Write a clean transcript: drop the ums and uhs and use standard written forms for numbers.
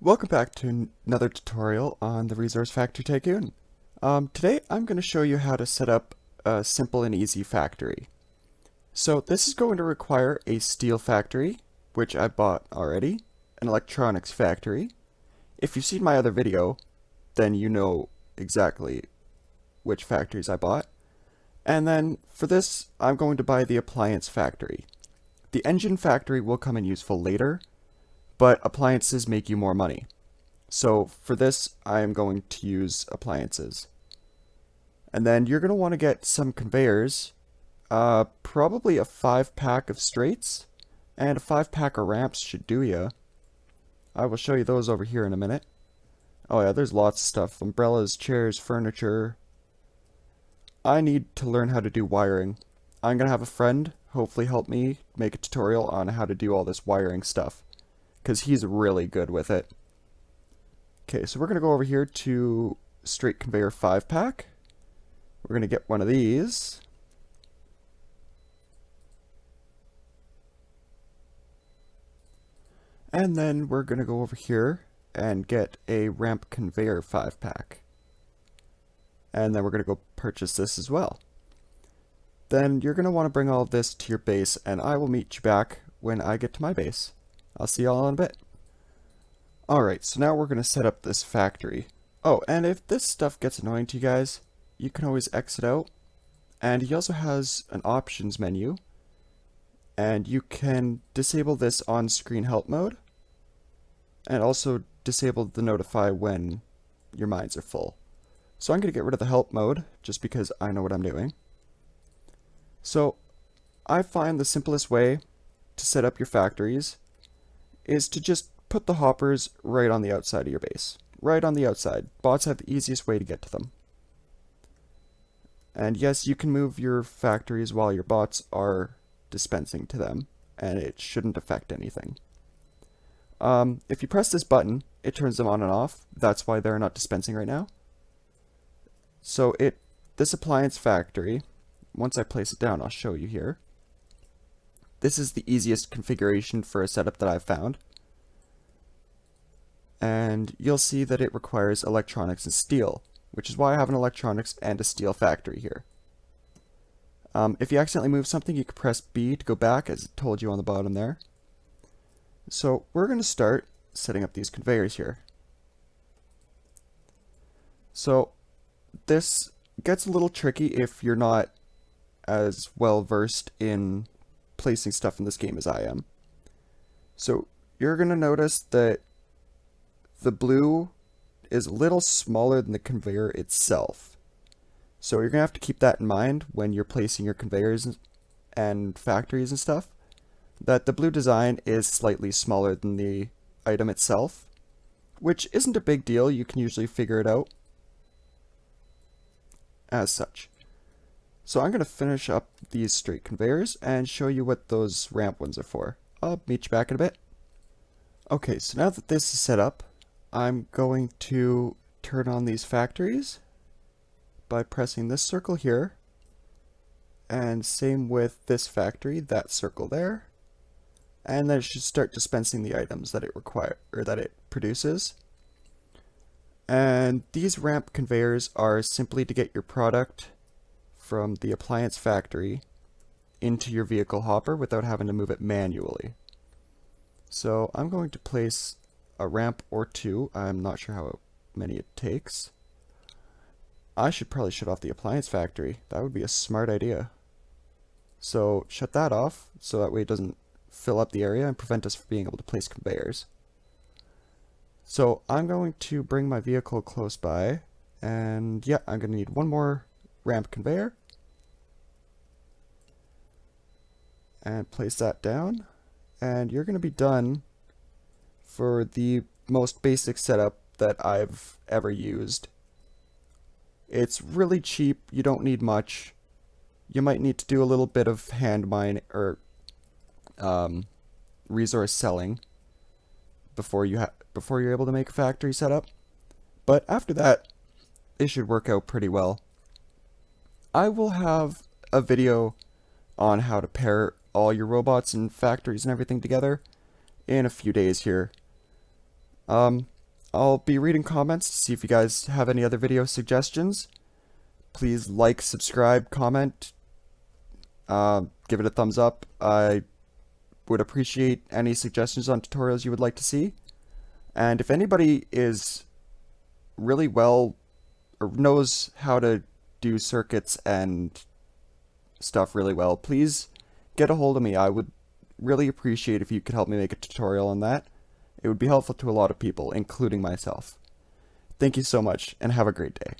Welcome back to another tutorial on the Resource Factory Tycoon. Today I'm going to show you how to set up a simple and easy factory. So this is going to require a steel factory, which I bought already, an electronics factory. If you've seen my other video, then you know exactly which factories I bought. And then for this, I'm going to buy the appliance factory. The engine factory will come in useful later, but appliances make you more money. So for this, I am going to use appliances. And then you're going to want to get some conveyors, probably a 5-pack of straights, and a 5-pack of ramps should do ya. I will show you those over here in a minute. Oh yeah, there's lots of stuff. Umbrellas, chairs, furniture. I need to learn how to do wiring. I'm going to have a friend hopefully help me make a tutorial on how to do all this wiring stuff, because he's really good with it. Okay, so we're going to go over here to straight conveyor 5-pack. We're going to get one of these. And then we're going to go over here and get a ramp conveyor 5-pack. And then we're going to go purchase this as well. Then you're going to want to bring all of this to your base, and I will meet you back when I get to my base. I'll see y'all in a bit. Alright, so now we're going to set up this factory. Oh, and if this stuff gets annoying to you guys, you can always exit out. And he also has an options menu. And you can disable this on-screen help mode. And also disable the notify when your mines are full. So I'm going to get rid of the help mode, just because I know what I'm doing. So, I find the simplest way to set up your factories is to just put the hoppers right on the outside of your base. Right on the outside. Bots have the easiest way to get to them. And yes, you can move your factories while your bots are dispensing to them, and it shouldn't affect anything. If you press this button, it turns them on and off. That's why they're not dispensing right now. So this appliance factory, once I place it down, I'll show you here. This is the easiest configuration for a setup that I've found. And you'll see that it requires electronics and steel, which is why I have an electronics and a steel factory here. If you accidentally move something, you can press B to go back, as it told you on the bottom there. So we're going to start setting up these conveyors here. So this gets a little tricky if you're not as well versed in placing stuff in this game as I am. So you're going to notice that the blue is a little smaller than the conveyor itself. So you're going to have to keep that in mind when you're placing your conveyors and factories and stuff, that the blue design is slightly smaller than the item itself, which isn't a big deal. You can usually figure it out as such. So I'm going to finish up these straight conveyors and show you what those ramp ones are for. I'll meet you back in a bit. Okay, so now that this is set up, I'm going to turn on these factories by pressing this circle here, and same with this factory, that circle there, and then it should start dispensing the items that it produces. And these ramp conveyors are simply to get your product from the appliance factory into your vehicle hopper without having to move it manually. So I'm going to place a ramp or two. I'm not sure how many it takes. I should probably shut off the appliance factory. That would be a smart idea. So shut that off so that way it doesn't fill up the area and prevent us from being able to place conveyors. So I'm going to bring my vehicle close by, and yeah, I'm going to need one more ramp conveyor. And place that down. And you're going to be done for the most basic setup that I've ever used. It's really cheap, you don't need much. You might need to do a little bit of hand mine or resource selling before you're able to make a factory setup. But after that, it should work out pretty well. I will have a video on how to pair all your robots and factories and everything together in a few days here. I'll be reading comments to see if you guys have any other video suggestions. Please like, subscribe, comment, give it a thumbs up. I would appreciate any suggestions on tutorials you would like to see. And if anybody is really well or knows how to do circuits and stuff really well, please get a hold of me. I would really appreciate if you could help me make a tutorial on that. It would be helpful to a lot of people, including myself. Thank you so much, and have a great day.